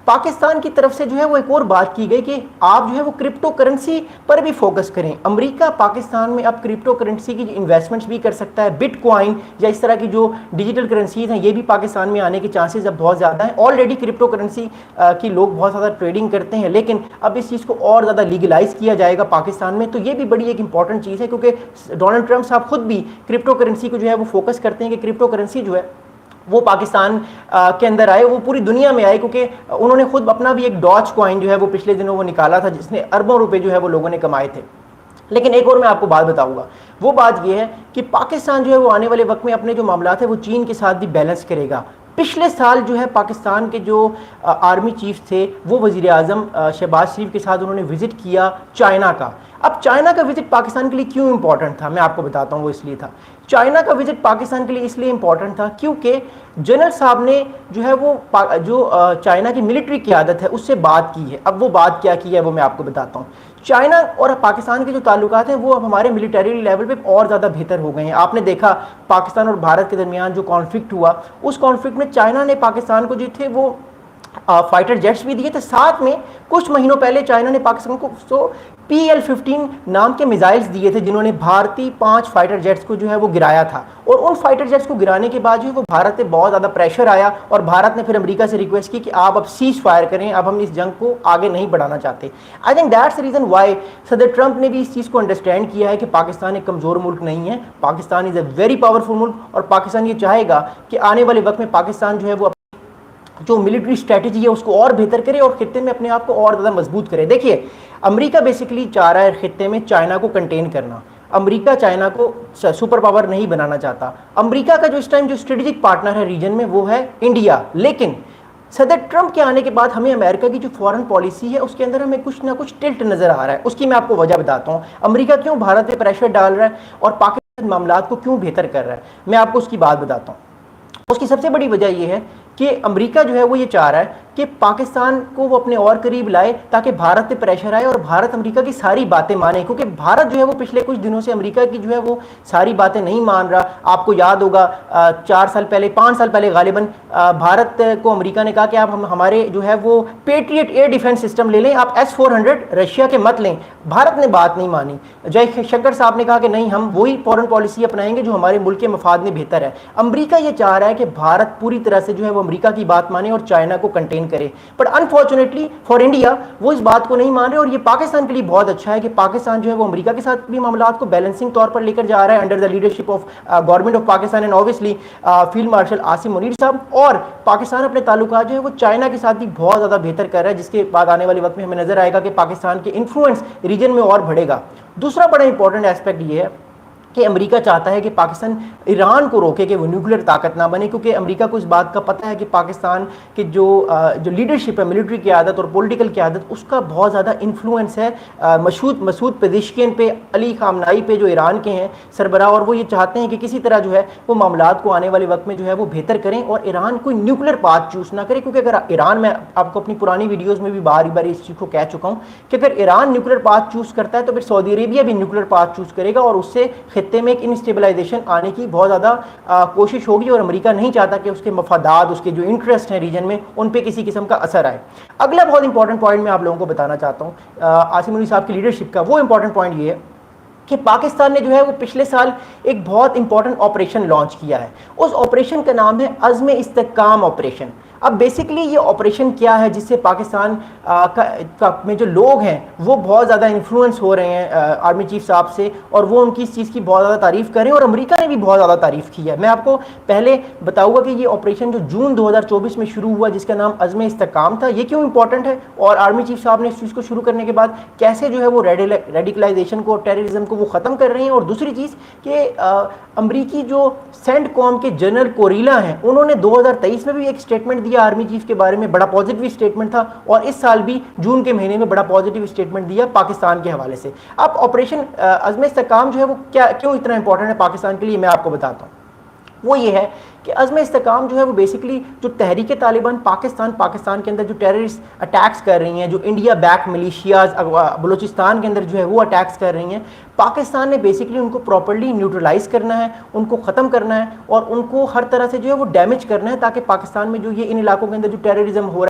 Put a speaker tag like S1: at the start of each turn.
S1: پاکستان کی طرف سے جو ہے وہ ایک اور بات کی گئی کہ آپ جو ہے وہ کرپٹو کرنسی پر بھی فوکس کریں. امریکہ پاکستان میں اب کرپٹو کرنسی کی انویسٹمنٹس بھی کر سکتا ہے. بٹ کوائن یا اس طرح کی جو ڈیجیٹل کرنسیز ہیں یہ بھی پاکستان میں آنے کے چانسز اب بہت زیادہ ہیں. آلریڈی کرپٹو کرنسی کی لوگ بہت زیادہ ٹریڈنگ کرتے ہیں, لیکن اب اس چیز کو اور زیادہ لیگلائز کیا جائے گا پاکستان میں. تو یہ بھی بڑی ایک امپورٹنٹ چیز ہے, کیونکہ ڈونلڈ ٹرمپ صاحب خود بھی کرپٹو کرنسی کو جو ہے وہ فوکس کرتے ہیں کہ کرپٹو کرنسی جو ہے وہ پاکستان کے اندر آئے, وہ پوری دنیا میں آئے, کیونکہ انہوں نے خود اپنا بھی ایک ڈاج کوائن جو ہے وہ پچھلے دنوں وہ نکالا تھا جس نے اربوں روپے جو ہے وہ لوگوں نے کمائے تھے. لیکن ایک اور میں آپ کو بات بتاؤں گا, وہ بات یہ ہے کہ پاکستان جو ہے وہ آنے والے وقت میں اپنے جو معاملات ہیں وہ چین کے ساتھ بھی بیلنس کرے گا. پچھلے سال جو ہے پاکستان کے جو آرمی چیف تھے وہ وزیر اعظم شہباز شریف کے ساتھ انہوں نے وزٹ کیا چائنا کا. اب چائنا کا وزٹ پاکستان کے لیے کیوں امپورٹنٹ تھا, میں آپ کو بتاتا ہوں. وہ اس لیے تھا, چائنا کا وزٹ پاکستان کے لیے اس لیے امپورٹنٹ تھا کیونکہ جنرل صاحب نے جو ہے وہ جو چائنا کی ملٹری قیادت ہے اس سے بات کی ہے. اب وہ بات کیا کی ہے وہ میں آپ کو بتاتا ہوں. چائنا اور پاکستان کے جو تعلقات ہیں وہ اب ہمارے ملٹری لیول پہ اور زیادہ بہتر ہو گئے ہیں. آپ نے دیکھا پاکستان اور بھارت کے درمیان جو کانفلکٹ ہوا, اس کانفلکٹ میں چائنا نے پاکستان کو جو تھے وہ فائٹر جیٹس بھی دیے تھے. ساتھ میں کچھ مہینوں پہلے چائنا نے پاکستان کو PL-15 نام کے میزائلز دیے تھے جنہوں نے بھارتی 5 فائٹر جیٹس کو جو ہے وہ گرایا تھا. اور ان فائٹر جیٹس کو گرانے کے بعد جو ہے وہ بھارت پہ بہت زیادہ پریشر آیا اور بھارت نے پھر امریکہ سے ریکویسٹ کی کہ آپ اب سیز فائر کریں, اب ہم اس جنگ کو آگے نہیں بڑھانا چاہتے. I think that's reason why صدر ٹرمپ نے بھی اس چیز کو انڈرسٹینڈ کیا ہے کہ پاکستان ایک کمزور ملک نہیں ہے, پاکستان از اے ویری پاورفل ملک, اور پاکستان یہ چاہے گا کہ آنے والے وقت میں پاکستان جو ہے وہ جو ملٹری اسٹریٹجی ہے اس کو اور بہتر کرے اور خطے میں اپنے آپ کو اور زیادہ مضبوط کرے. دیکھیے امریکہ بیسیکلی چاہ رہا ہے خطے میں چائنا کو کنٹین کرنا. امریکہ چائنا کو سپر پاور نہیں بنانا چاہتا. امریکہ کا جو اس ٹائم جو اسٹریٹجک پارٹنر ہے ریجن میں وہ ہے انڈیا. لیکن صدر ٹرمپ کے آنے کے بعد ہمیں امریکہ کی جو فارن پالیسی ہے اس کے اندر ہمیں کچھ نہ کچھ ٹلٹ نظر آ رہا ہے. اس کی میں آپ کو وجہ بتاتا ہوں. امریکہ کیوں بھارت پہ پریشر ڈال رہا ہے اور پاکستان معاملات کو کیوں بہتر کر رہا ہے, میں آپ کو اس کی بات بتاتا ہوں. اس کی سب سے بڑی وجہ یہ ہے کہ امریکہ جو ہے وہ یہ چاہ رہا ہے کہ پاکستان کو وہ اپنے اور قریب لائے تاکہ بھارت پہ پریشر آئے اور بھارت امریکہ کی ساری باتیں مانے, کیونکہ بھارت جو ہے وہ پچھلے کچھ دنوں سے امریکہ کی جو ہے وہ ساری باتیں نہیں مان رہا. آپ کو یاد ہوگا 5 سال پہلے غالباً بھارت کو امریکہ نے کہا کہ آپ ہمارے جو ہے وہ پیٹریٹ ایئر ڈیفنس سسٹم لے لیں, آپ S-400 رشیا کے مت لیں. بھارت نے بات نہیں مانی. جے شنکر صاحب نے کہا کہ نہیں, ہم وہی فارن پالیسی اپنائیں گے جو ہمارے ملک کے مفاد میں بہتر ہے. امریکہ یہ چاہ رہا ہے کہ بھارت پوری طرح سے جو ہے وہ امریکہ کی بات مانے اور چائنا کو کنٹین کرے. بٹ انفارچونیٹلی فار انڈیا وہ اس بات کو نہیں مان رہے, اور یہ پاکستان کے لیے بہت اچھا ہے کہ پاکستان جو ہے وہ امریکہ کے ساتھ بھی معاملات کو بیلنسنگ طور پر لے کر جا رہا ہے under the leadership of government of Pakistan and obviously field marshal Asim Munir صاحب. اور پاکستان اپنے تعلقات جو ہے وہ چائنا کے ساتھ بھی بہت زیادہ بہتر کر رہا ہے, جس کے بعد آنے والے وقت میں ہمیں نظر آئے گا کہ پاکستان کے انفلوئنس ریجن میں اور بڑھے گا. دوسرا بڑا امپورٹنٹ ایسپیکٹ یہ ہے کہ امریکہ چاہتا ہے کہ پاکستان ایران کو روکے کہ وہ نیوکلیر طاقت نہ بنے, کیونکہ امریکہ کو اس بات کا پتہ ہے کہ پاکستان کے جو لیڈرشپ ہے, ملٹری قیادت اور پولیٹیکل قیادت, اس کا بہت زیادہ انفلوئنس ہے مسعود پزیشکین پہ, علی خامنائی پہ جو ایران کے ہیں سربراہ, اور وہ یہ چاہتے ہیں کہ کسی طرح جو ہے وہ معاملات کو آنے والے وقت میں جو ہے وہ بہتر کریں اور ایران کوئی نیوکلیر پاتھ چوز نہ کرے. کیونکہ اگر ایران, میں آپ کو اپنی پرانی ویڈیوز میں بھی بار بار اس چیز کو کہہ چکا ہوں کہ اگر ایران نیوکلیر پاتھ چوز کرتا ہے تو پھر سعودی عربیہ بھی نیوکلیر پاتھ چوز کرے گا, اور اس سے خطے میں ایک انسٹیبلائزیشن آنے کی بہت زیادہ کوشش ہوگی, اور امریکہ نہیں چاہتا کہ اس کے مفادات, اس کے جو انٹرسٹ ہیں ریجن میں, ان پہ کسی قسم کا اثر آئے. اگلا بہت امپورٹنٹ پوائنٹ میں آپ لوگوں کو بتانا چاہتا ہوں عاصم منیر صاحب کی لیڈرشپ کا. وہ امپورٹنٹ پوائنٹ یہ ہے کہ پاکستان نے جو ہے وہ پچھلے سال ایک بہت امپورٹنٹ آپریشن لانچ کیا ہے. اس آپریشن کا نام ہے عزم استحکام آپریشن. اب بیسکلی یہ آپریشن کیا ہے جس سے پاکستان میں جو لوگ ہیں وہ بہت زیادہ انفلوئنس ہو رہے ہیں آرمی چیف صاحب سے, اور وہ ان کی اس چیز کی بہت زیادہ تعریف کریں, اور امریکہ نے بھی بہت زیادہ تعریف کی ہے. میں آپ کو پہلے بتاؤں گا کہ یہ آپریشن جو جون 2024 میں شروع ہوا جس کا نام عزم استحکام تھا, یہ کیوں امپورٹنٹ ہے, اور آرمی چیف صاحب نے اس چیز کو شروع کرنے کے بعد کیسے جو ہے وہ ریڈیکلائزیشن کو, ٹیررزم کو وہ ختم کر رہے ہیں. اور دوسری چیز کہ امریکی جو سینٹ کام کے جنرل کوریلا ہیں انہوں نے 2023 میں بھی ایک اسٹیٹمنٹ دیا آرمی چیف کے بارے میں, بڑا پازیٹیو اسٹیٹمنٹ تھا, اور اس سال بھی جون کے مہینے میں بڑا پازیٹیو اسٹیٹمنٹ دیا پاکستان کے حوالے سے. اب آپریشن عزم استحکام جو ہے وہ کیوں اتنا امپورٹنٹ ہے پاکستان کے لیے, میں آپ کو بتاتا ہوں. وہ یہ ہے کہ عزم استحکام جو ہے وہ بیسکلی جو تحریک طالبان پاکستان کے اندر جو ٹیررسٹ اٹیکس کر رہی ہیں, جو انڈیا بیک ملیشیاز بلوچستان کے اندر جو ہے وہ اٹیکس کر رہی ہیں, پاکستان نے بیسکلی ان کو پراپرلی نیوٹرلائز کرنا ہے, ان کو ختم کرنا ہے, اور ان کو ہر طرح سے جو ہے وہ ڈیمیج کرنا ہے, تاکہ پاکستان میں جو یہ ان علاقوں کے اندر جو ٹیررزم ہو رہا ہے